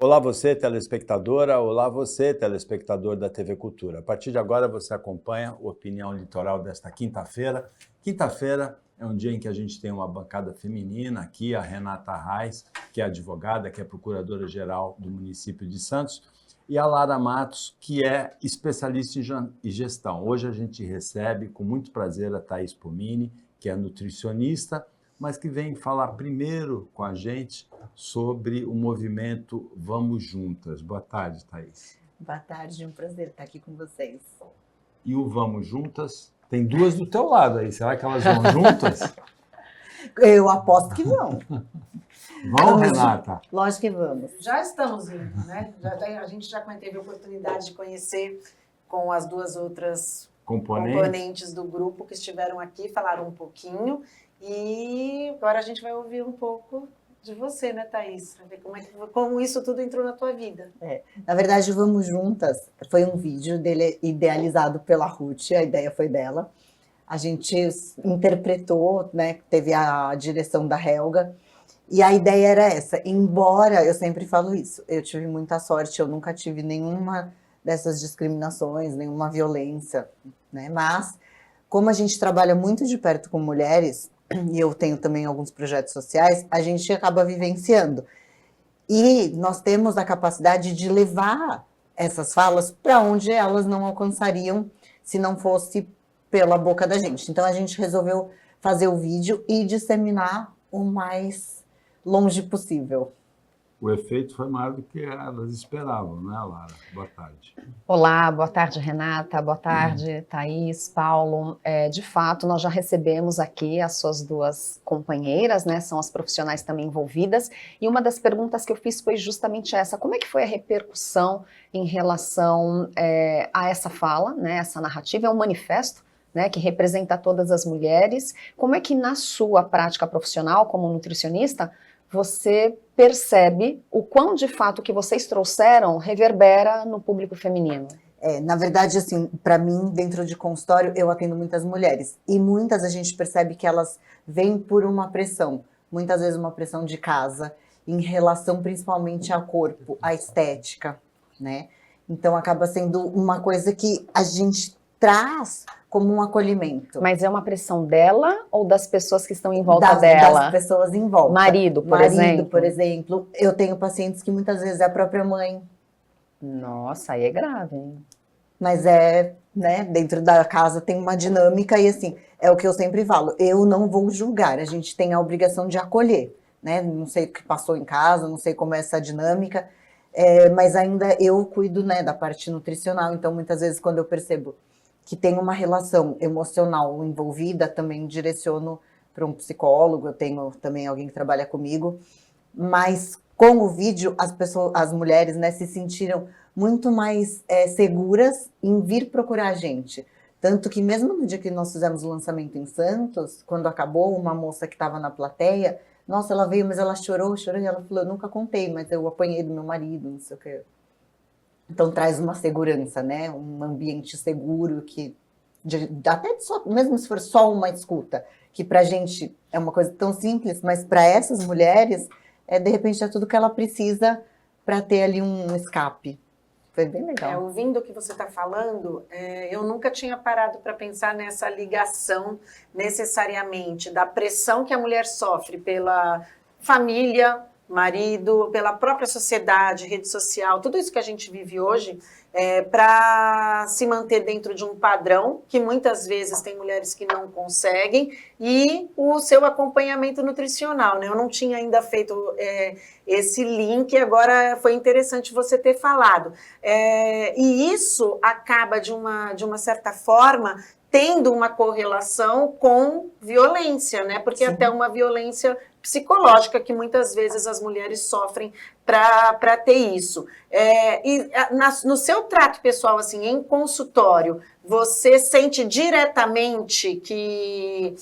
Olá você, telespectadora, olá você, telespectador da TV Cultura. A partir de agora você acompanha o Opinião Litoral desta quinta-feira. Quinta-feira é um dia em que a gente tem uma bancada feminina aqui, a Renata Reis, que é advogada, que é procuradora-geral do município de Santos, e a Lara Matos, que é especialista em gestão. Hoje a gente recebe com muito prazer a Thaís Pomini, que é nutricionista, mas que vem falar primeiro com a gente sobre o movimento Vamos Juntas. Boa tarde, Thaís. Boa tarde, um prazer estar aqui com vocês. E o Vamos Juntas, tem duas do teu lado aí, será que elas vão juntas? Eu aposto que vão. Vão, Renata? Lógico que vamos. Já estamos indo, né? A gente já teve a oportunidade de conhecer com as duas outras componentes do grupo que estiveram aqui, falaram um pouquinho. E agora a gente vai ouvir um pouco de você, né, Thaís? Pra ver como isso tudo entrou na tua vida. Na verdade, Vamos Juntas foi um vídeo dele idealizado pela Ruth, a ideia foi dela. A gente interpretou, né, teve a direção da Helga, e a ideia era essa. Embora, eu sempre falo isso, eu tive muita sorte, eu nunca tive nenhuma dessas discriminações, nenhuma violência, né, mas como a gente trabalha muito de perto com mulheres, e eu tenho também alguns projetos sociais, a gente acaba vivenciando. E nós temos a capacidade de levar essas falas para onde elas não alcançariam se não fosse pela boca da gente. Então a gente resolveu fazer o vídeo e disseminar o mais longe possível. O efeito foi maior do que elas esperavam, né, Lara? Boa tarde. Olá, boa tarde, Renata, boa tarde, Thaís, Paulo. De fato, nós já recebemos aqui as suas duas companheiras, né, são as profissionais também envolvidas, e uma das perguntas que eu fiz foi justamente essa: como é que foi a repercussão em relação a essa fala, né, essa narrativa? É um manifesto, né, que representa todas as mulheres. Como é que na sua prática profissional como nutricionista, você percebe o quão, de fato, o que vocês trouxeram reverbera no público feminino? Na verdade, assim, para mim, dentro de consultório, eu atendo muitas mulheres. E muitas a gente percebe que elas vêm por uma pressão. Muitas vezes uma pressão de casa, em relação principalmente ao corpo, à estética, né? Então, acaba sendo uma coisa que a gente traz como um acolhimento. Mas é uma pressão dela ou das pessoas que estão em volta dela? Das pessoas em volta. Marido, por exemplo. Eu tenho pacientes que muitas vezes é a própria mãe. Nossa, aí é grave, hein? Mas né, dentro da casa tem uma dinâmica e assim, é o que eu sempre falo, eu não vou julgar, a gente tem a obrigação de acolher, né? Não sei o que passou em casa, não sei como é essa dinâmica, mas ainda eu cuido, né, da parte nutricional, então muitas vezes quando eu percebo que tem uma relação emocional envolvida, também direciono para um psicólogo, eu tenho também alguém que trabalha comigo, mas com o vídeo as mulheres, né, se sentiram muito mais seguras em vir procurar a gente. Tanto que mesmo no dia que nós fizemos o lançamento em Santos, quando acabou, uma moça que estava na plateia, nossa, ela veio, mas ela chorou, e ela falou, eu nunca contei, mas eu apanhei do meu marido, não sei o que. Então traz uma segurança, né? Um ambiente seguro que mesmo se for só uma escuta, que pra gente é uma coisa tão simples, mas para essas mulheres de repente é tudo que ela precisa para ter ali um escape. Foi bem legal. Ouvindo o que você está falando, eu nunca tinha parado para pensar nessa ligação necessariamente da pressão que a mulher sofre pela família, marido, pela própria sociedade, rede social, tudo isso que a gente vive hoje, para se manter dentro de um padrão, que muitas vezes tem mulheres que não conseguem, e o seu acompanhamento nutricional, né? Eu não tinha ainda feito esse link, agora foi interessante você ter falado. E isso acaba, de uma certa forma, tendo uma correlação com violência, né? Porque Sim. Até uma violência psicológica que muitas vezes as mulheres sofrem para ter isso. No seu trato pessoal, assim, em consultório, você sente diretamente que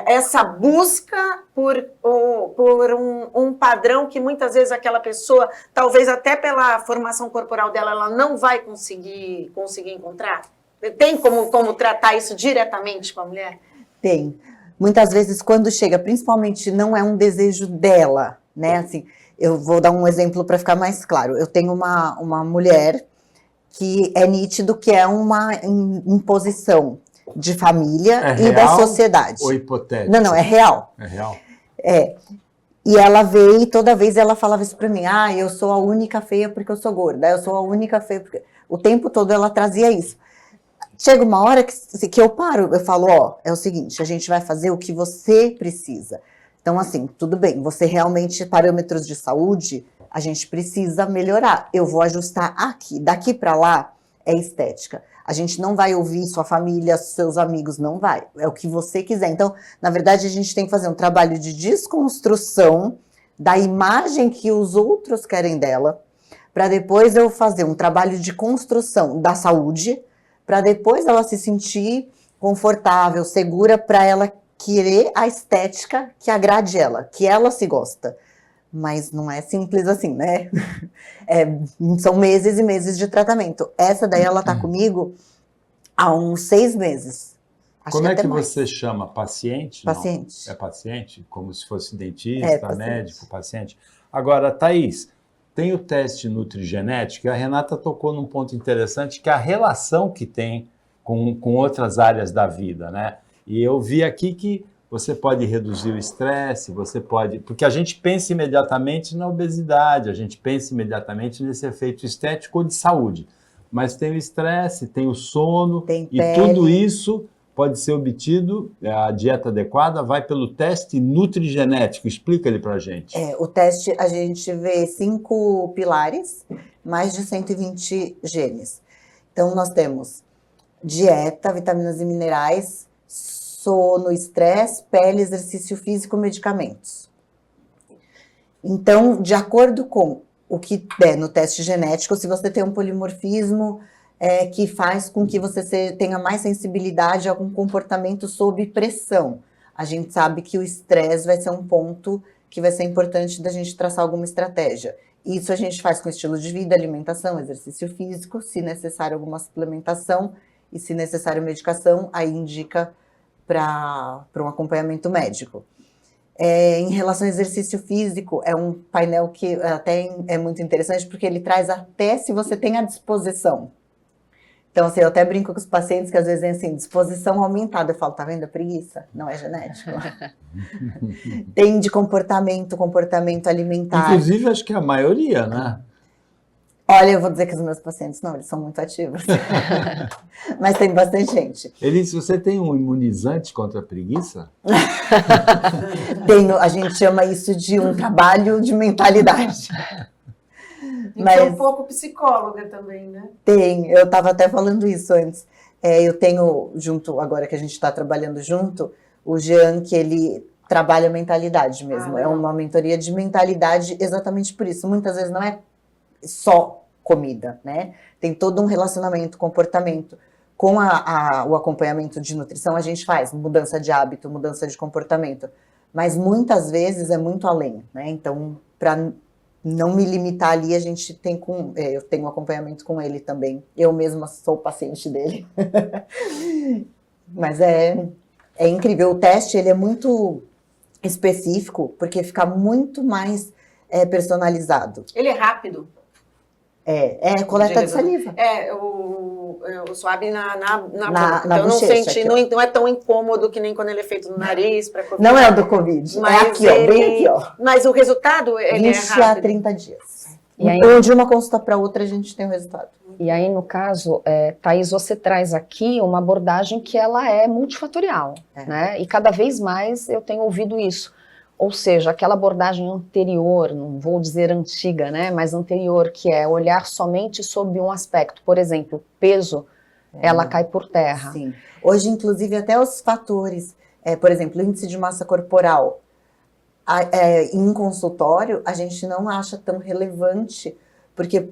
essa busca por um padrão que muitas vezes aquela pessoa, talvez até pela formação corporal dela, ela não vai conseguir encontrar? Tem como tratar isso diretamente com a mulher? Tem. Muitas vezes, quando chega, principalmente não é um desejo dela, né? Assim, Eu vou dar um exemplo para ficar mais claro. Eu tenho uma mulher que é nítido que é uma imposição de família e da sociedade. Ou hipotético? Não, é real. É real? É. E ela veio e toda vez ela falava isso pra mim. Ah, eu sou a única feia porque eu sou gorda. Eu sou a única feia porque... O tempo todo ela trazia isso. Chega uma hora que eu paro, eu falo, ó, é o seguinte, a gente vai fazer o que você precisa. Então, assim, tudo bem, você realmente, parâmetros de saúde, a gente precisa melhorar. Eu vou ajustar aqui. Daqui pra lá é estética. A gente não vai ouvir sua família, seus amigos, não vai. É o que você quiser. Então, na verdade, a gente tem que fazer um trabalho de desconstrução da imagem que os outros querem dela, para depois eu fazer um trabalho de construção da saúde, para depois ela se sentir confortável, segura, para ela querer a estética que agrade ela, que ela se gosta. Mas não é simples assim, né? São meses e meses de tratamento. Essa daí, ela tá comigo há uns 6 meses. Acho Como é que mais. você chama? Paciente? Paciente. Não. É paciente? Como se fosse dentista, paciente. Médico, paciente. Agora, Thaís, tem o teste nutrigenético e a Renata tocou num ponto interessante, que é a relação que tem com outras áreas da vida, né? E eu vi aqui que você pode reduzir o estresse, você pode... Porque a gente pensa imediatamente na obesidade, a gente pensa imediatamente nesse efeito estético ou de saúde. Mas tem o estresse, tem o sono, tem e tudo isso pode ser obtido, a dieta adequada, vai pelo teste nutrigenético. Explica ele pra gente. O teste, a gente vê 5 pilares, mais de 120 genes. Então, nós temos dieta, vitaminas e minerais, sono, estresse, pele, exercício físico, medicamentos. Então, de acordo com o que der no teste genético, se você tem um polimorfismo que faz com que você tenha mais sensibilidade a algum comportamento sob pressão, a gente sabe que o estresse vai ser um ponto que vai ser importante da gente traçar alguma estratégia. Isso a gente faz com estilo de vida, alimentação, exercício físico, se necessário alguma suplementação e se necessário medicação, aí indica para um acompanhamento médico. Em relação ao exercício físico, é um painel que até é muito interessante, porque ele traz até se você tem a disposição. Então, assim, eu até brinco com os pacientes que às vezes é assim, disposição aumentada. Eu falo, tá vendo a preguiça? Não é genético. Tem de comportamento alimentar. Inclusive, acho que é a maioria, né? Olha, eu vou dizer que os meus pacientes, não, eles são muito ativos. Mas tem bastante gente. Você tem um imunizante contra a preguiça? A gente chama isso de um trabalho de mentalidade. Mas é um pouco psicóloga também, né? Eu estava até falando isso antes. Eu tenho, junto, agora que a gente está trabalhando junto, o Jean, que ele trabalha mentalidade mesmo. É uma mentoria de mentalidade exatamente por isso. Muitas vezes não é só comida, né? Tem todo um relacionamento, comportamento. Com o acompanhamento de nutrição, a gente faz mudança de hábito, mudança de comportamento. Mas muitas vezes é muito além, né? Então, para não me limitar ali, a gente tem eu tenho um acompanhamento com ele também. Eu mesma sou paciente dele. Mas é incrível. O teste, ele é muito específico, porque fica muito mais personalizado. Ele é rápido. Coleta de saliva. O suave na boca. Então eu não bochecha, senti, não é tão incômodo que nem quando ele é feito no nariz. Não é o do Covid, mas é aqui, ó, bem aqui, ó. Mas o resultado, ele 20 é rápido. a 30 dias. E aí, Ou de uma consulta para outra a gente tem o resultado. E aí, no caso, Thaís, você traz aqui uma abordagem que ela é multifatorial, né? E cada vez mais eu tenho ouvido isso. Ou seja, aquela abordagem anterior, não vou dizer antiga, né, mas anterior, que é olhar somente sob um aspecto. Por exemplo, peso, ela cai por terra. Sim. Hoje, inclusive, até os fatores, por exemplo, índice de massa corporal, em consultório, a gente não acha tão relevante, porque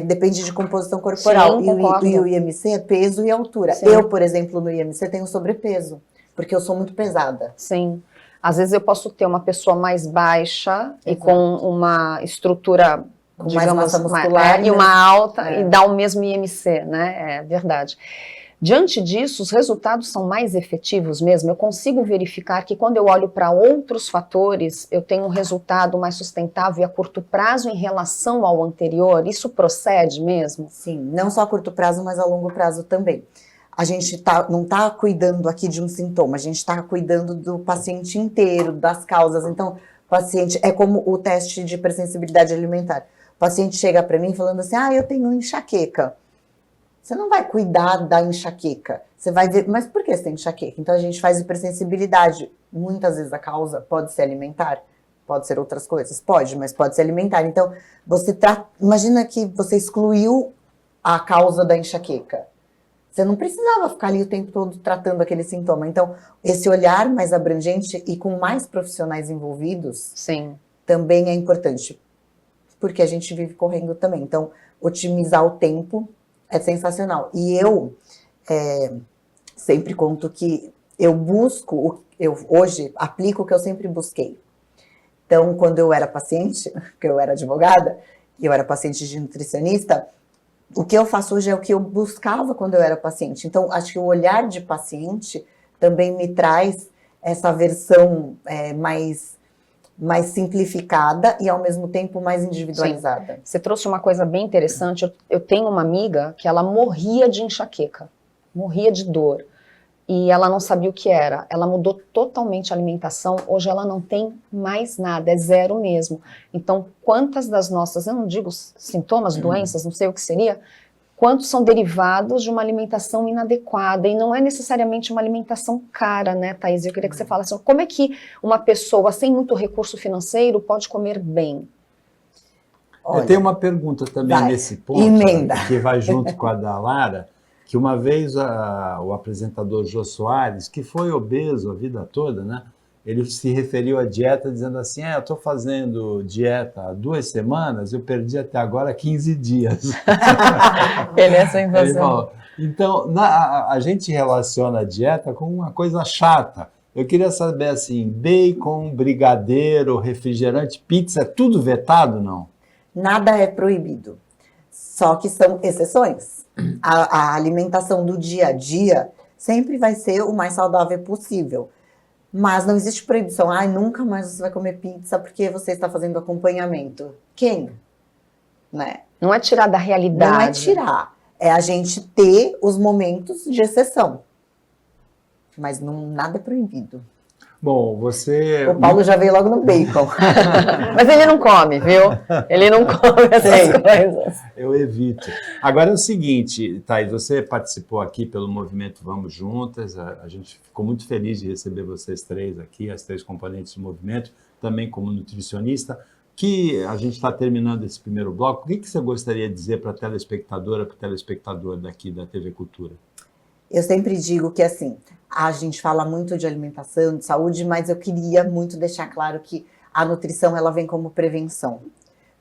depende de composição corporal. Sim, e o IMC é peso e altura. Sim. Eu, por exemplo, no IMC tenho sobrepeso, porque eu sou muito pesada. Sim. Às vezes eu posso ter uma pessoa mais baixa e com uma estrutura, com mais massa muscular e uma alta e dá o mesmo IMC, né? É verdade. Diante disso, os resultados são mais efetivos mesmo? Eu consigo verificar que quando eu olho para outros fatores, eu tenho um resultado mais sustentável e a curto prazo em relação ao anterior? Isso procede mesmo? Sim, não só a curto prazo, mas a longo prazo também. A gente não está cuidando aqui de um sintoma, a gente está cuidando do paciente inteiro, das causas. Então, o paciente, é como o teste de hipersensibilidade alimentar. O paciente chega para mim falando assim, eu tenho enxaqueca. Você não vai cuidar da enxaqueca, você vai ver, mas por que você tem enxaqueca? Então a gente faz hipersensibilidade. Muitas vezes a causa pode ser alimentar, pode ser outras coisas, pode, mas pode ser alimentar. Então, imagina que você excluiu a causa da enxaqueca. Você não precisava ficar ali o tempo todo tratando aquele sintoma. Então, esse olhar mais abrangente e com mais profissionais envolvidos, sim, também é importante, porque a gente vive correndo também. Então, otimizar o tempo é sensacional. E eu sempre conto que eu hoje aplico o que eu sempre busquei. Então, quando eu era paciente, porque eu era advogada, e eu era paciente de nutricionista, o que eu faço hoje é o que eu buscava quando eu era paciente. Então, acho que o olhar de paciente também me traz essa versão mais simplificada e, ao mesmo tempo, mais individualizada. Sim. Você trouxe uma coisa bem interessante. Eu tenho uma amiga que ela morria de enxaqueca, morria de dor, e ela não sabia o que era. Ela mudou totalmente a alimentação, hoje ela não tem mais nada, é zero mesmo. Então, quantas das nossas, eu não digo sintomas, doenças, não sei o que seria, quantos são derivados de uma alimentação inadequada, e não é necessariamente uma alimentação cara, né, Thaís? Eu queria que você falasse, como é que uma pessoa sem muito recurso financeiro pode comer bem? Eu tenho uma pergunta também nesse ponto, emenda, que vai junto com a da Lara, que uma vez o apresentador Jô Soares, que foi obeso a vida toda, né? Ele se referiu à dieta dizendo assim, eu estou fazendo dieta há 2 semanas, eu perdi até agora 15 dias. Ele é sem razão. Então, a gente relaciona a dieta com uma coisa chata. Eu queria saber assim, bacon, brigadeiro, refrigerante, pizza, é tudo vetado, não? Nada é proibido, só que são exceções. A alimentação do dia a dia sempre vai ser o mais saudável possível. Mas não existe proibição. Nunca mais você vai comer pizza porque você está fazendo acompanhamento. Quem? Né? Não é tirar da realidade. Não é tirar. É a gente ter os momentos de exceção. Mas nada é proibido. Bom, você... O Paulo já veio logo no bacon. Mas ele não come, viu? Ele não come essas coisas. Eu evito. Agora é o seguinte, Thaís, você participou aqui pelo movimento Vamos Juntas, a gente ficou muito feliz de receber vocês 3 aqui, as 3 componentes do movimento, também como nutricionista, que a gente está terminando esse primeiro bloco. O que você gostaria de dizer para a telespectadora, para o telespectador daqui da TV Cultura? Eu sempre digo que, assim, a gente fala muito de alimentação, de saúde, mas eu queria muito deixar claro que a nutrição, ela vem como prevenção.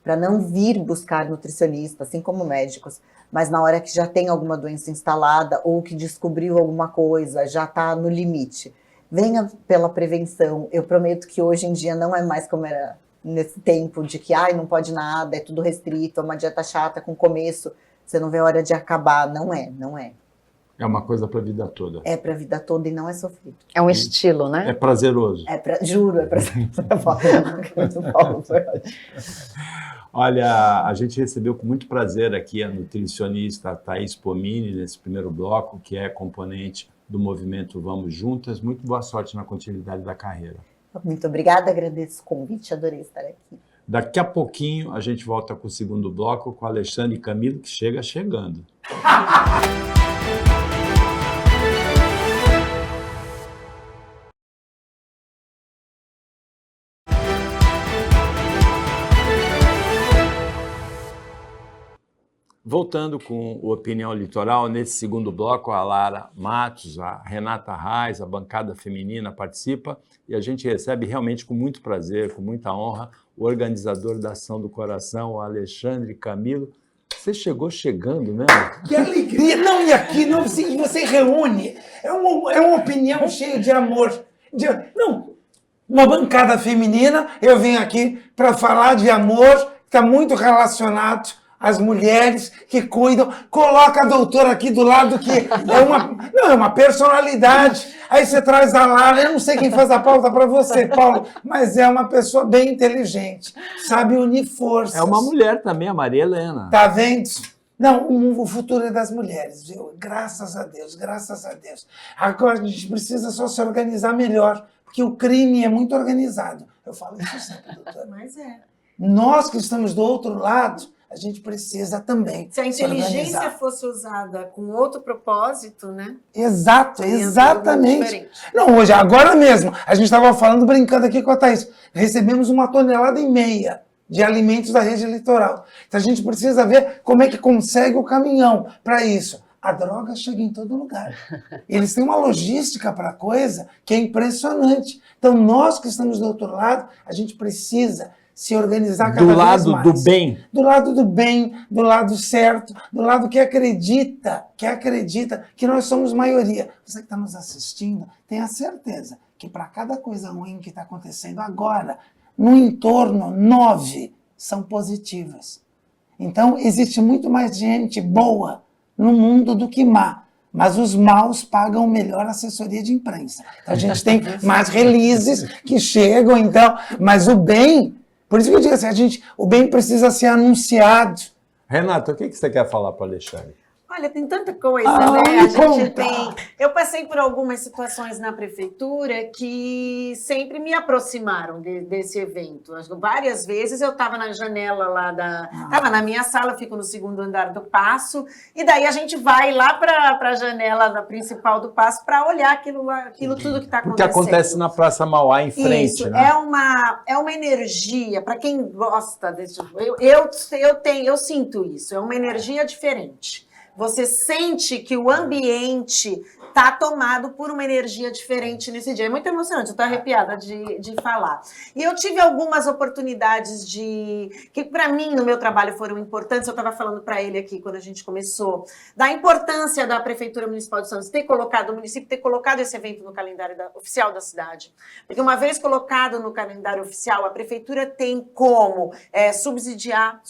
Para não vir buscar nutricionista, assim como médicos, mas na hora que já tem alguma doença instalada ou que descobriu alguma coisa, já está no limite. Venha pela prevenção. Eu prometo que hoje em dia não é mais como era nesse tempo de que, não pode nada, é tudo restrito, é uma dieta chata com começo, você não vê a hora de acabar. Não é. É uma coisa para a vida toda. É para a vida toda e não é sofrido. É um estilo, né? É prazeroso. Juro, é prazeroso. Olha, a gente recebeu com muito prazer aqui a nutricionista Thaís Pomini, nesse primeiro bloco, que é componente do movimento Vamos Juntas. Muito boa sorte na continuidade da carreira. Muito obrigada, agradeço o convite, adorei estar aqui. Daqui a pouquinho a gente volta com o segundo bloco com Alexandre e Camilo, que chega chegando. Voltando com o Opinião Litoral, nesse segundo bloco, a Lara Matos, a Renata Reis, a bancada feminina participa e a gente recebe realmente com muito prazer, com muita honra, o organizador da Ação do Coração, o Alexandre Camilo. Você chegou chegando mesmo? Que alegria! Não, e aqui não, você reúne. É uma opinião cheia de amor. Não, uma bancada feminina, eu vim aqui para falar de amor, que está muito relacionado as mulheres que cuidam, coloca a doutora aqui do lado, que é uma personalidade. Aí você traz a Lara, eu não sei quem faz a pauta para você, Paulo, mas é uma pessoa bem inteligente, sabe unir forças. É uma mulher também, a Maria Helena. Tá vendo? Não, o futuro é das mulheres, viu? Graças a Deus, graças a Deus. Agora a gente precisa só se organizar melhor, porque o crime é muito organizado. Eu falo isso sempre, doutora. Mas é. Nós que estamos do outro lado, a gente precisa também Se a inteligência organizar. fosse usada com outro propósito, né? Exato, Seria tudo muito exatamente. diferente. Não, hoje, agora mesmo, a gente estava falando, brincando aqui com a Thaís, recebemos 1,5 toneladas de alimentos da rede litoral. Então a gente precisa ver como é que consegue o caminhão para isso. A droga chega em todo lugar. Eles têm uma logística para a coisa que é impressionante. Então nós que estamos do outro lado, a gente precisa se organizar cada Do vez lado mais. do bem. Do lado do bem, do lado certo, do lado que acredita que nós somos maioria. Você que está nos assistindo, tenha certeza que para cada coisa ruim que está acontecendo agora, no entorno, 9 são positivas. Então, existe muito mais gente boa no mundo do que má. Mas os maus pagam melhor assessoria de imprensa. Então, a gente tem mais releases que chegam, então. Mas o bem, por isso que eu digo assim, o bem precisa ser anunciado. Renata, o que você quer falar para o Alexandre? Olha, tem tanta coisa, Ah, né? me A gente conta. tem. Eu passei por algumas situações na prefeitura que sempre me aproximaram desse evento. Acho que várias vezes eu estava na janela lá Estava na minha sala, eu fico no 2º andar do Paço, e daí a gente vai lá para a janela principal do Paço para olhar aquilo tudo que está acontecendo. Porque acontece na Praça Mauá em frente, Isso, né? é uma energia, para quem gosta desse. Eu sinto isso, é uma energia diferente. Você sente que o ambiente está tomado por uma energia diferente nesse dia. É muito emocionante, eu estou arrepiada de falar. E eu tive algumas oportunidades que para mim, no meu trabalho, foram importantes. Eu estava falando para ele aqui, quando a gente começou, da importância da Prefeitura Municipal de Santos o município ter colocado esse evento no calendário oficial da cidade. Porque uma vez colocado no calendário oficial, a Prefeitura tem como subsidiar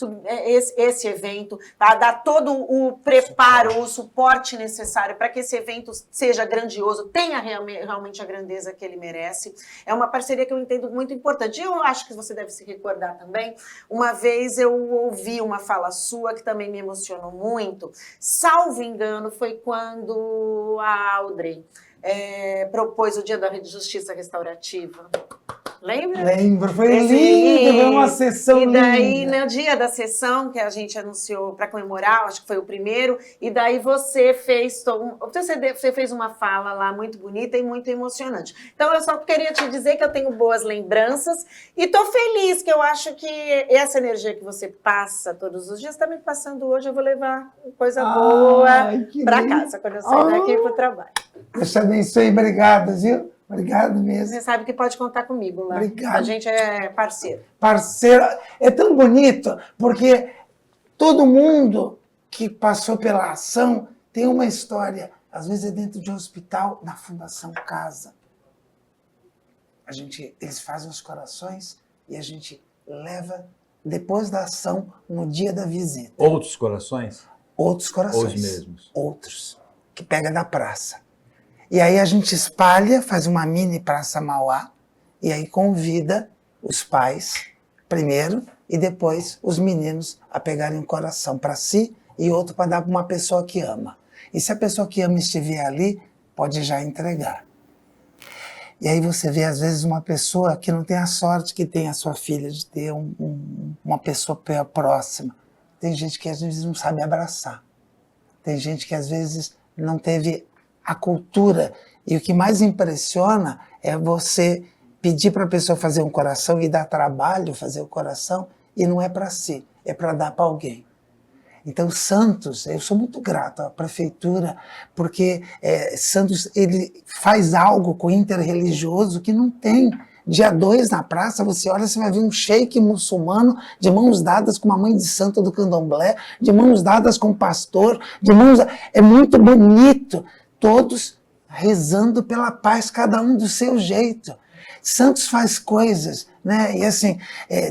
esse evento, tá? Dar todo o preparo, o suporte necessário para que esse evento seja grandioso, tenha realmente a grandeza que ele merece. É uma parceria que eu entendo muito importante. Eu acho que você deve se recordar também. Uma vez eu ouvi uma fala sua que também me emocionou muito. Salvo engano, foi quando a Audrey propôs o Dia da Justiça Restaurativa. Lembra? Lembro, foi lindo, foi uma sessão linda. E daí, no dia da sessão, que a gente anunciou para comemorar, acho que foi o primeiro, e daí você fez uma fala lá muito bonita e muito emocionante. Então, eu só queria te dizer que eu tenho boas lembranças e estou feliz, que eu acho que essa energia que você passa todos os dias está me passando hoje. Eu vou levar coisa boa para casa, quando eu sair daqui para o trabalho. Deus te abençoe, obrigado, viu? Obrigado mesmo. Você sabe que pode contar comigo lá. Obrigado. A gente é parceiro. Parceiro, é tão bonito, porque todo mundo que passou pela ação tem uma história. Às vezes é dentro de um hospital, na Fundação Casa. Eles fazem os corações e a gente leva, depois da ação, no dia da visita. Outros corações? Outros corações. Os mesmos. Outros, que pega da praça. E aí a gente espalha, faz uma mini Praça Mauá, e aí convida os pais, primeiro, e depois os meninos a pegarem um coração para si e outro para dar para uma pessoa que ama. E se a pessoa que ama estiver ali, pode já entregar. E aí você vê, às vezes, uma pessoa que não tem a sorte que tem a sua filha, de ter uma pessoa próxima. Tem gente que às vezes não sabe abraçar. Tem gente que às vezes não teve a cultura. E o que mais impressiona é você pedir para a pessoa fazer um coração e dar trabalho fazer o coração, e não é para si, é para dar para alguém. Então, Santos, eu sou muito grato à prefeitura, porque Santos ele faz algo com o interreligioso que não tem. Dia 2 na praça, você olha, você vai ver um sheik muçulmano de mãos dadas com uma mãe de santo do candomblé, de mãos dadas com um pastor, é muito bonito, todos rezando pela paz, cada um do seu jeito. Santos faz coisas, né? E assim,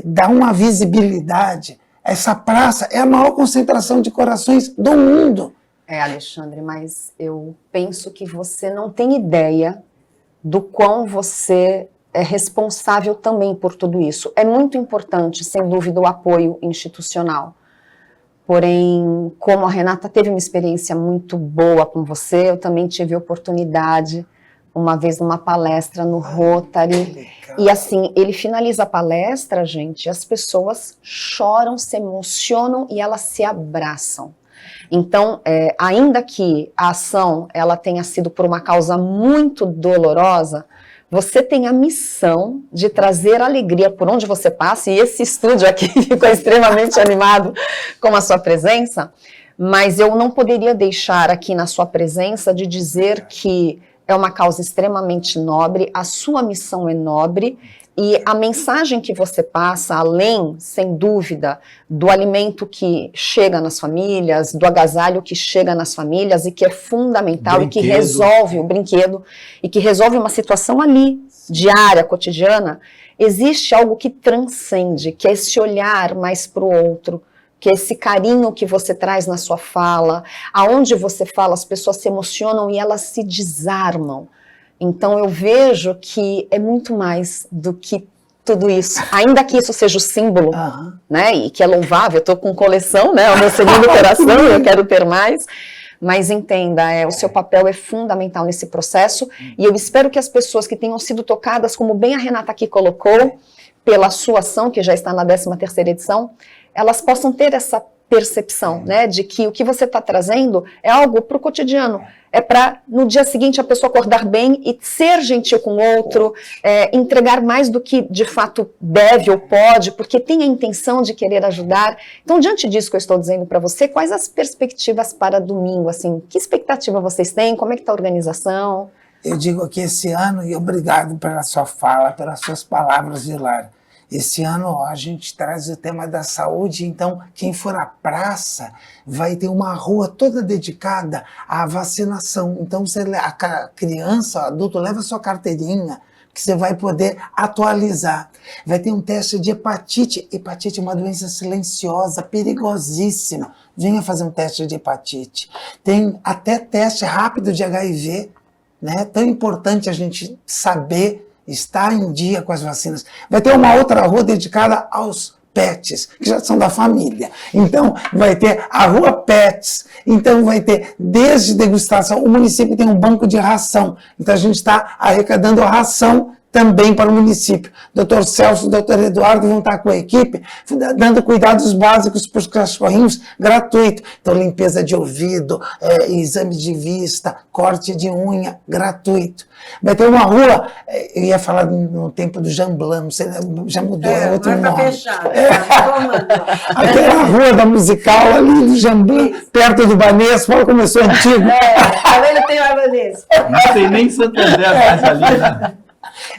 dá uma visibilidade. Essa praça é a maior concentração de corações do mundo. Alexandre, mas eu penso que você não tem ideia do quão você é responsável também por tudo isso. É muito importante, sem dúvida, o apoio institucional. Porém, como a Renata teve uma experiência muito boa com você, eu também tive a oportunidade, uma vez numa palestra no Rotary, e assim, ele finaliza a palestra, gente, as pessoas choram, se emocionam e elas se abraçam. Então, ainda que a ação ela tenha sido por uma causa muito dolorosa, você tem a missão de trazer alegria por onde você passa, e esse estúdio aqui ficou extremamente animado com a sua presença, mas eu não poderia deixar aqui na sua presença de dizer que é uma causa extremamente nobre, a sua missão é nobre, e a mensagem que você passa, além, sem dúvida, do alimento que chega nas famílias, do agasalho que chega nas famílias e que é fundamental e que resolve o brinquedo, e que resolve uma situação ali, diária, cotidiana, existe algo que transcende, que é esse olhar mais para o outro, que é esse carinho que você traz na sua fala, aonde você fala, as pessoas se emocionam e elas se desarmam. Então eu vejo que é muito mais do que tudo isso, ainda que isso seja o símbolo, né, e que é louvável, eu estou com coleção, né, é o meu segundo coração, eu quero ter mais, mas entenda, o seu papel é fundamental nesse processo, e eu espero que as pessoas que tenham sido tocadas, como bem a Renata aqui colocou, pela sua ação, que já está na 13ª edição, elas possam ter essa percepção, né, de que o que você está trazendo é algo para o cotidiano, é para no dia seguinte a pessoa acordar bem e ser gentil com o outro, entregar mais do que de fato deve ou pode, porque tem a intenção de querer ajudar. Então, diante disso que eu estou dizendo para você, quais as perspectivas para domingo, assim, que expectativa vocês têm, como é que está a organização? Eu digo aqui esse ano, e obrigado pela sua fala, pelas suas palavras, Vilar. Esse ano a gente traz o tema da saúde, então quem for à praça vai ter uma rua toda dedicada à vacinação. Então a criança, o adulto, leva sua carteirinha, que você vai poder atualizar. Vai ter um teste de hepatite. Hepatite é uma doença silenciosa, perigosíssima. Venha fazer um teste de hepatite. Tem até teste rápido de HIV, né? Tão importante a gente saber estar em dia com as vacinas. Vai ter uma outra rua dedicada aos pets, que já são da família. Então, vai ter a rua Pets. Então, vai ter desde degustação. O município tem um banco de ração. Então, a gente está arrecadando a ração também para o município. Dr. Celso e Dr. Eduardo vão estar com a equipe dando cuidados básicos para os cachorrinhos gratuito. Então, limpeza de ouvido, exame de vista, corte de unha, gratuito. Vai ter uma rua, eu ia falar no tempo do Jamblan, não sei, já mudou, é outro nome. Fechado, Aquela rua da musical ali do Jamblan, perto do Banespa, olha como eu sou antigo. Também não tem mais Banespa. Não tem nem Santander mais ali, né?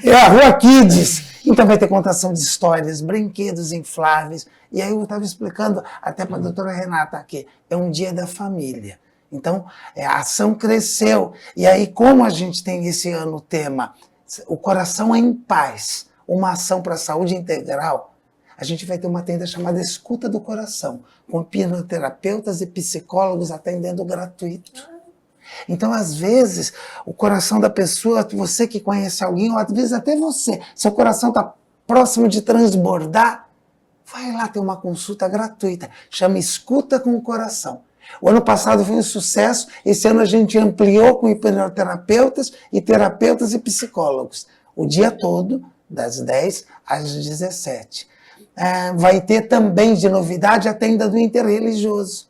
É a Rua Kids. Então vai ter contação de histórias, brinquedos infláveis. E aí eu estava explicando até para a doutora Renata aqui, é um dia da família. Então a ação cresceu. E aí como a gente tem esse ano o tema O Coração é em Paz, uma ação para a saúde integral, a gente vai ter uma tenda chamada Escuta do Coração, com hipnoterapeutas e psicólogos atendendo gratuito. Então, às vezes, o coração da pessoa, você que conhece alguém, ou às vezes até você, seu coração está próximo de transbordar, vai lá ter uma consulta gratuita, chama Escuta com o Coração. O ano passado foi um sucesso, esse ano a gente ampliou com hipnoterapeutas e terapeutas e psicólogos, o dia todo, das 10 às 17. Vai ter também, de novidade, a tenda do interreligioso.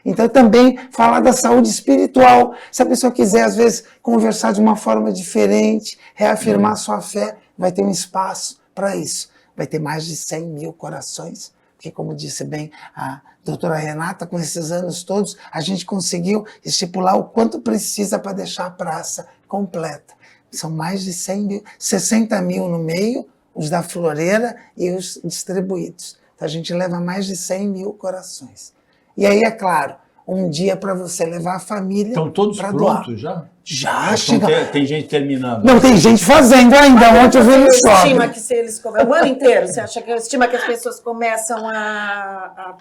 Então, também falar da saúde espiritual. Se a pessoa quiser, às vezes, conversar de uma forma diferente, reafirmar sua fé, vai ter um espaço para isso. Vai ter mais de 100 mil corações, porque, como disse bem a doutora Renata, com esses anos todos, a gente conseguiu estipular o quanto precisa para deixar a praça completa. São mais de 100 mil, 60 mil no meio, os da floreira e os distribuídos. Então, a gente leva mais de 100 mil corações. E aí, é claro, um dia para você levar a família. Estão todos pra doar. prontos já? Já, Então, chega. tem gente terminando. Não, tem gente fazendo ainda. Ontem eu vi no Você estima shopping. que se eles o ano inteiro, você acha que estima que as pessoas começam a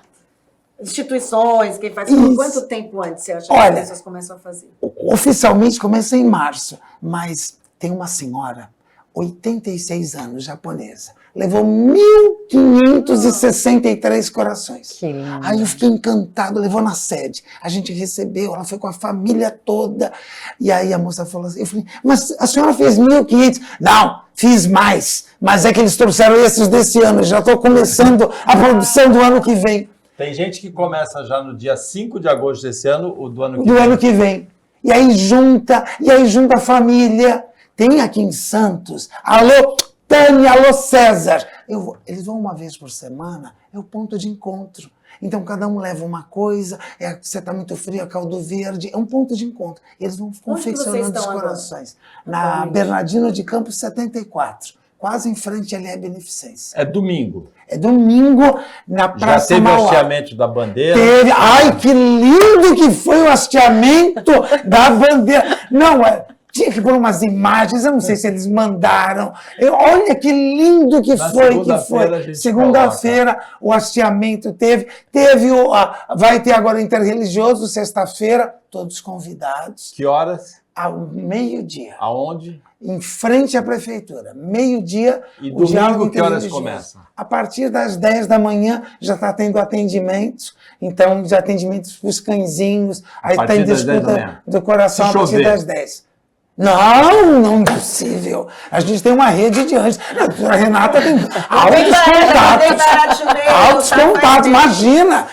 instituições, quem faz Isso. quanto tempo antes você acha que Olha, as pessoas começam a fazer? Oficialmente começa em março, mas tem uma senhora, 86 anos, japonesa, levou 1.563 corações. Que lindo. Aí eu fiquei encantado, levou na sede. A gente recebeu, ela foi com a família toda. E aí a moça falou assim, eu falei, mas a senhora fez 1.500? Não, fiz mais. Mas é que eles trouxeram esses desse ano, já estou começando a produção do ano que vem. Tem gente que começa já no dia 5 de agosto desse ano, o do ano que Do vem. ano que vem. E aí junta a família. Tem aqui em Santos, alô Tânia, alô César. Eles vão uma vez por semana, é o ponto de encontro. Então cada um leva uma coisa, você está muito frio, é caldo verde, é um ponto de encontro. Eles vão confeccionando os estão corações. Na Bernardino de Campos 74, quase em frente ali à Beneficência. É domingo. É domingo, na Já Praça teve o Mauá. hasteamento da bandeira. Teve. Ai, que lindo que foi o hasteamento da bandeira. Não, tinha que pôr umas imagens, eu não sei se eles mandaram. Olha que lindo que Na foi. segunda-feira a gente Segunda-feira o hasteamento teve. Vai ter agora o interreligioso, sexta-feira, todos convidados, Que horas? ao meio-dia, Aonde? em frente à prefeitura. Meio-dia, E o diálogo domingo, que horas interreligioso. começa? A partir das 10 da manhã já está tendo atendimentos, então de atendimentos para os cãezinhos, aí partir tem das 10 da disputa manhã. do coração Se a partir chover. das 10. Não é possível. A gente tem uma rede de anjos. A Renata tem altos contatos. Altos contatos, imagina.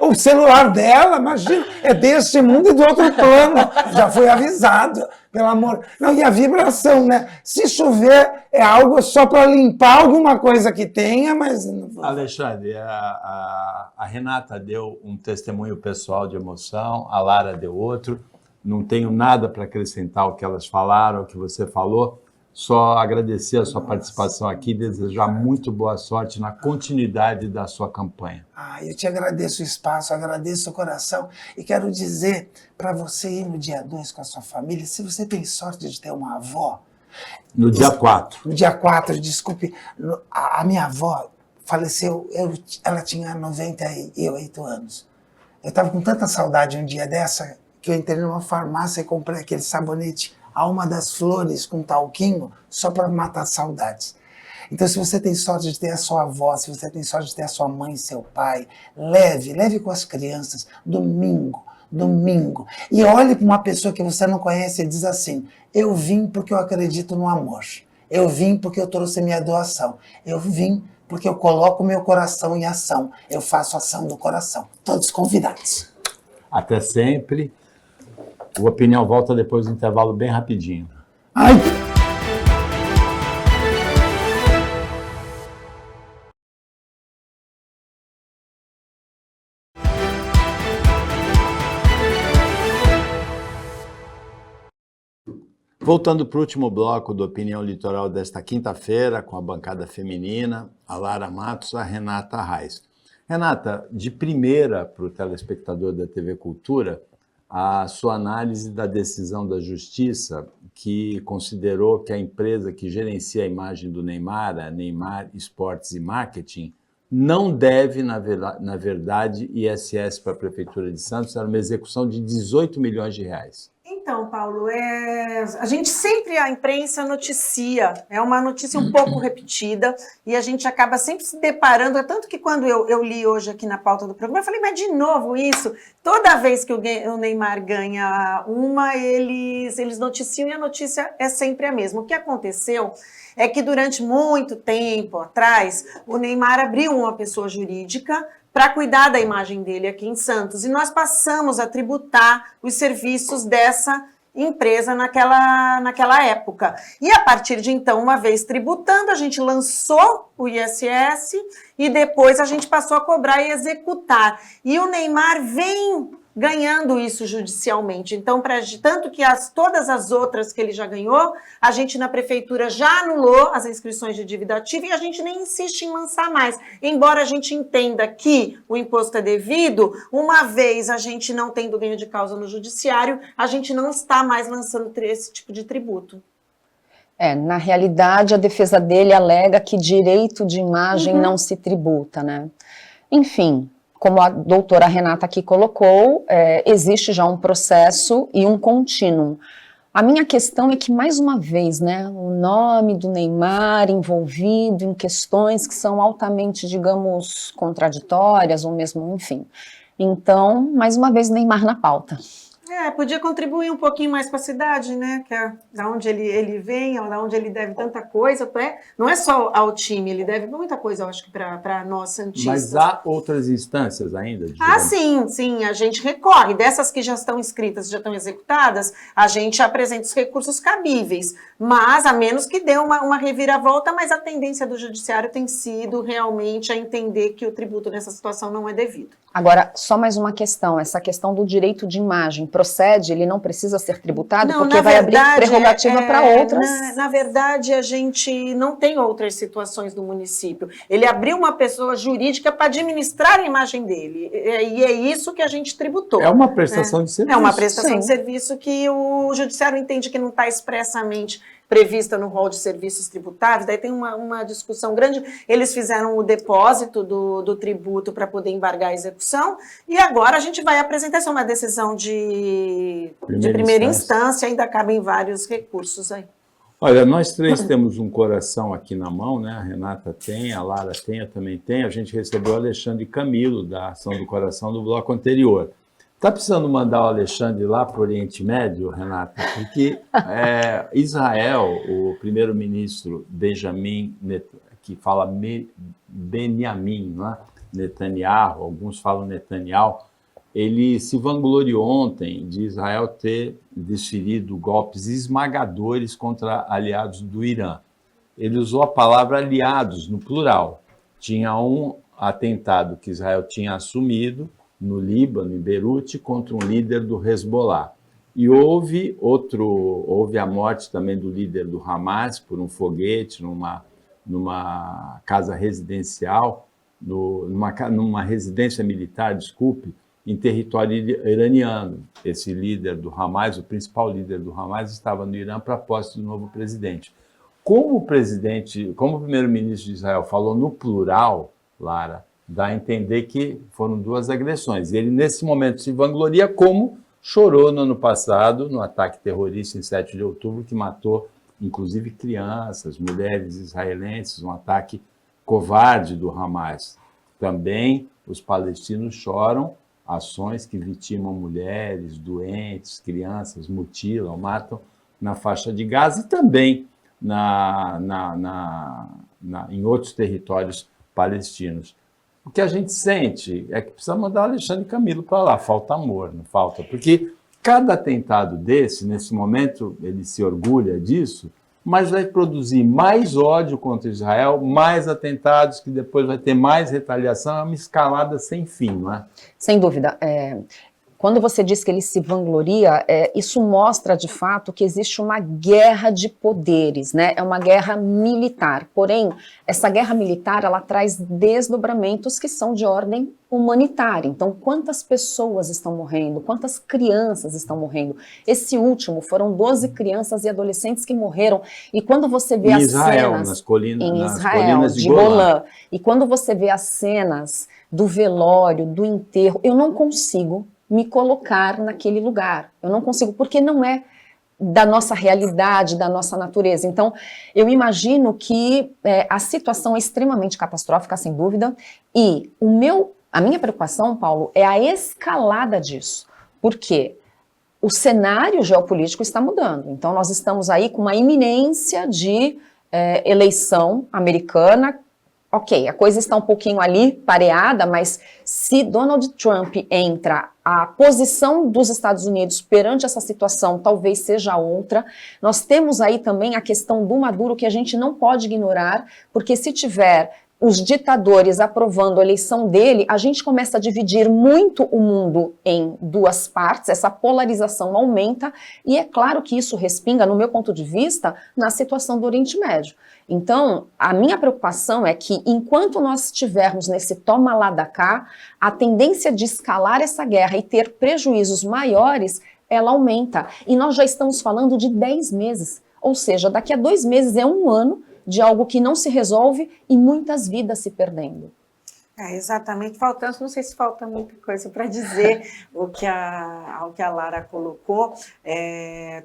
O celular dela, imagina, é deste mundo e do outro plano. Já foi avisado, pelo amor. Não, e a vibração, né? Se chover, é algo só para limpar alguma coisa que tenha, mas... Alexandre, a Renata deu um testemunho pessoal de emoção, a Lara deu outro. Não tenho nada para acrescentar ao que elas falaram, ao que você falou. Só agradecer a sua participação aqui e desejar muito boa sorte na continuidade da sua campanha. Eu te agradeço o espaço, agradeço o coração e quero dizer para você ir no dia 2 com a sua família, se você tem sorte de ter uma avó... No dia 4. No dia 4, desculpe, a minha avó faleceu, ela tinha 98 anos. Eu estava com tanta saudade um dia dessa que eu entrei numa farmácia e comprei aquele sabonete Alma das Flores com talquinho só para matar saudades. Então, se você tem sorte de ter a sua avó, se você tem sorte de ter a sua mãe e seu pai, leve com as crianças, domingo. E olhe para uma pessoa que você não conhece e diz assim, eu vim porque eu acredito no amor. Eu vim porque eu trouxe minha doação. Eu vim porque eu coloco meu coração em ação. Eu faço ação do coração. Todos convidados. Até sempre. O Opinião volta depois do intervalo bem rapidinho. Ai! Voltando para o último bloco do Opinião Litoral desta quinta-feira, com a bancada feminina, a Lara Matos, a Renata Reis. Renata, de primeira para o telespectador da TV Cultura, a sua análise da decisão da Justiça, que considerou que a empresa que gerencia a imagem do Neymar, a Neymar Esportes e Marketing, não deve, na verdade, ISS para a Prefeitura de Santos, era uma execução de 18 milhões de reais. Então, Paulo, a gente sempre, a imprensa noticia, é uma notícia um pouco repetida e a gente acaba sempre se deparando, tanto que quando eu li hoje aqui na pauta do programa, eu falei, mas de novo isso? Toda vez que o Neymar ganha uma, eles noticiam e a notícia é sempre a mesma. O que aconteceu é que durante muito tempo atrás, o Neymar abriu uma pessoa jurídica para cuidar da imagem dele aqui em Santos. E nós passamos a tributar os serviços dessa empresa naquela época. E a partir de então, uma vez tributando, a gente lançou o ISS e depois a gente passou a cobrar e executar. E o Neymar vem ganhando isso judicialmente. Então, tanto que todas as outras que ele já ganhou, a gente na prefeitura já anulou as inscrições de dívida ativa e a gente nem insiste em lançar mais. Embora a gente entenda que o imposto é devido, uma vez a gente não tendo ganho de causa no judiciário, a gente não está mais lançando esse tipo de tributo. Na realidade, a defesa dele alega que direito de imagem não se tributa, né? Enfim, como a doutora Renata aqui colocou, existe já um processo e um contínuo. A minha questão é que, mais uma vez, né, o nome do Neymar envolvido em questões que são altamente, digamos, contraditórias, ou mesmo, enfim. Então, mais uma vez, Neymar na pauta. Podia contribuir um pouquinho mais com a cidade, né? Que é da onde ele vem, da onde ele deve tanta coisa. Não é só ao time, ele deve muita coisa, eu acho que para nós santistas. Mas há outras instâncias ainda? Sim, a gente recorre. Dessas que já estão inscritas, já estão executadas, a gente apresenta os recursos cabíveis. Mas, a menos que dê uma reviravolta, mas a tendência do judiciário tem sido realmente a entender que o tributo nessa situação não é devido. Agora, só mais uma questão, essa questão do direito de imagem, procede, ele não precisa ser tributado, porque vai abrir prerrogativa para outras? Na verdade, a gente não tem outras situações no município. Ele abriu uma pessoa jurídica para administrar a imagem dele, e é isso que a gente tributou. É uma prestação de serviço. É uma prestação de serviço que o judiciário entende que não está expressamente prevista no rol de serviços tributários, daí tem uma discussão grande. Eles fizeram o depósito do tributo para poder embargar a execução, e agora a gente vai apresentar uma decisão de primeira instância, ainda cabem vários recursos aí. Olha, nós três temos um coração aqui na mão, né? A Renata tem, a Lara tem, eu também tenho. A gente recebeu o Alexandre Camilo, da Ação do Coração, do bloco anterior. Está precisando mandar o Alexandre lá para o Oriente Médio, Renata? Porque Israel, o primeiro-ministro Benjamin, que fala Benjamin, não é? Netanyahu, alguns falam Netanyahu, ele se vangloriou ontem de Israel ter desferido golpes esmagadores contra aliados do Irã. Ele usou a palavra aliados, no plural. Tinha um atentado que Israel tinha assumido, no Líbano, em Beirute, contra um líder do Hezbollah. E houve a morte também do líder do Hamas por um foguete numa casa residencial, numa residência militar, desculpe, em território iraniano. Esse líder do Hamas, o principal líder do Hamas, estava no Irã para a posse do novo presidente. Como o primeiro-ministro de Israel falou no plural, Lara, dá a entender que foram duas agressões. Ele, nesse momento, se vangloria como chorou no ano passado, no ataque terrorista em 7 de outubro, que matou, inclusive, crianças, mulheres israelenses, um ataque covarde do Hamas. Também os palestinos choram ações que vitimam mulheres, doentes, crianças, mutilam, matam na faixa de Gaza e também em outros territórios palestinos. O que a gente sente é que precisa mandar o Alexandre Camilo para lá, falta amor, não falta, porque cada atentado desse, nesse momento, ele se orgulha disso, mas vai produzir mais ódio contra Israel, mais atentados, que depois vai ter mais retaliação, é uma escalada sem fim, não é? Sem dúvida. Quando você diz que ele se vangloria, isso mostra de fato que existe uma guerra de poderes, né? É uma guerra militar. Porém, essa guerra militar, ela traz desdobramentos que são de ordem humanitária. Então, quantas pessoas estão morrendo? Quantas crianças estão morrendo? Esse último foram 12 crianças e adolescentes que morreram. E quando você vê as cenas nas colinas de Golã, e quando você vê as cenas do velório, do enterro, eu não consigo me colocar naquele lugar. Eu não consigo, porque não é da nossa realidade, da nossa natureza. Então, eu imagino que a situação é extremamente catastrófica, sem dúvida, e a minha preocupação, Paulo, é a escalada disso. Por quê? O cenário geopolítico está mudando. Então, nós estamos aí com uma iminência de eleição americana. Ok, a coisa está um pouquinho ali pareada, mas se Donald Trump entra, a posição dos Estados Unidos perante essa situação talvez seja outra. Nós temos aí também a questão do Maduro, que a gente não pode ignorar, porque se tiver os ditadores aprovando a eleição dele, a gente começa a dividir muito o mundo em duas partes, essa polarização aumenta, e é claro que isso respinga, no meu ponto de vista, na situação do Oriente Médio. Então, a minha preocupação é que, enquanto nós estivermos nesse toma lá da cá, a tendência de escalar essa guerra e ter prejuízos maiores, ela aumenta. E nós já estamos falando de 10 meses, ou seja, daqui a 2 meses é 1 ano de algo que não se resolve e muitas vidas se perdendo. Exatamente, faltando, não sei se falta muita coisa para dizer o que a Lara colocou.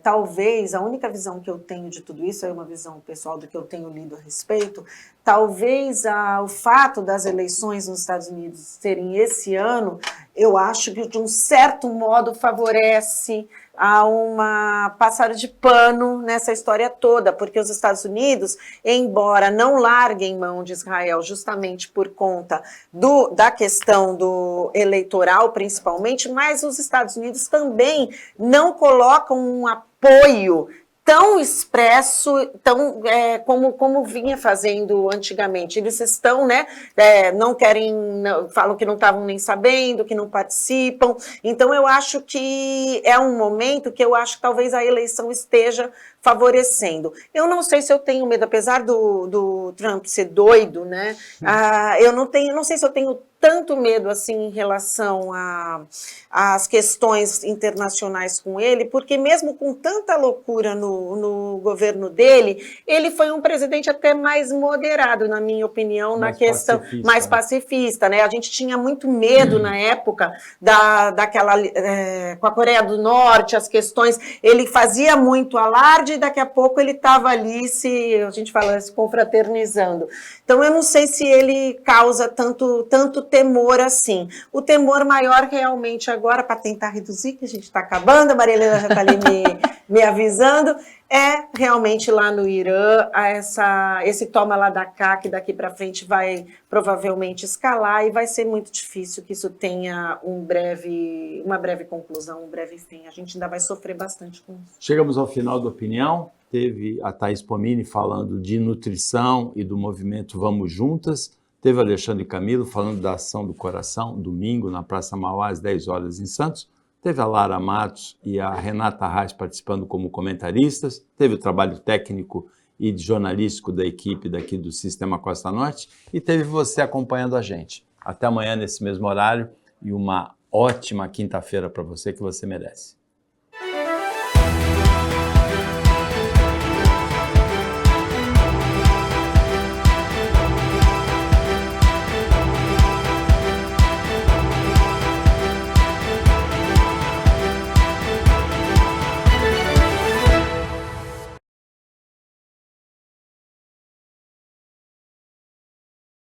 Talvez a única visão que eu tenho de tudo isso é uma visão pessoal do que eu tenho lido a respeito. Talvez o fato das eleições nos Estados Unidos serem esse ano, eu acho que de um certo modo favorece a uma passada de pano nessa história toda, porque os Estados Unidos, embora não larguem mão de Israel justamente por conta da questão do eleitoral, principalmente, mas os Estados Unidos também não colocam um apoio tão expresso, como vinha fazendo antigamente. Eles estão, não querem, falam que não estavam nem sabendo, que não participam. Então, eu acho que é um momento que eu acho que talvez a eleição esteja favorecendo. Eu não sei se eu tenho medo, apesar do Trump ser doido, eu não sei se eu tenho tanto medo assim em relação às questões internacionais com ele, porque mesmo com tanta loucura no governo dele, ele foi um presidente até mais moderado, na minha opinião, na questão mais pacifista, A gente tinha muito medo na época daquela com a Coreia do Norte, as questões, ele fazia muito alarde e daqui a pouco ele estava ali a gente fala, se confraternizando. Então eu não sei se ele causa tanto temor assim. O temor maior realmente agora, para tentar reduzir, que a gente está acabando, a Maria Helena já está ali me avisando, é realmente lá no Irã, esse toma lá da cá, que daqui para frente vai provavelmente escalar e vai ser muito difícil que isso tenha uma breve conclusão, um breve fim. A gente ainda vai sofrer bastante com isso. Chegamos ao final da opinião. Teve a Thaís Pomini falando de nutrição e do movimento Vamos Juntas. Teve o Alexandre Camilo falando da Ação do Coração, domingo, na Praça Mauá, às 10 horas em Santos. Teve a Lara Matos e a Renata Reis participando como comentaristas. Teve o trabalho técnico e jornalístico da equipe daqui do Sistema Costa Norte. E teve você acompanhando a gente. Até amanhã, nesse mesmo horário. E uma ótima quinta-feira para você, que você merece.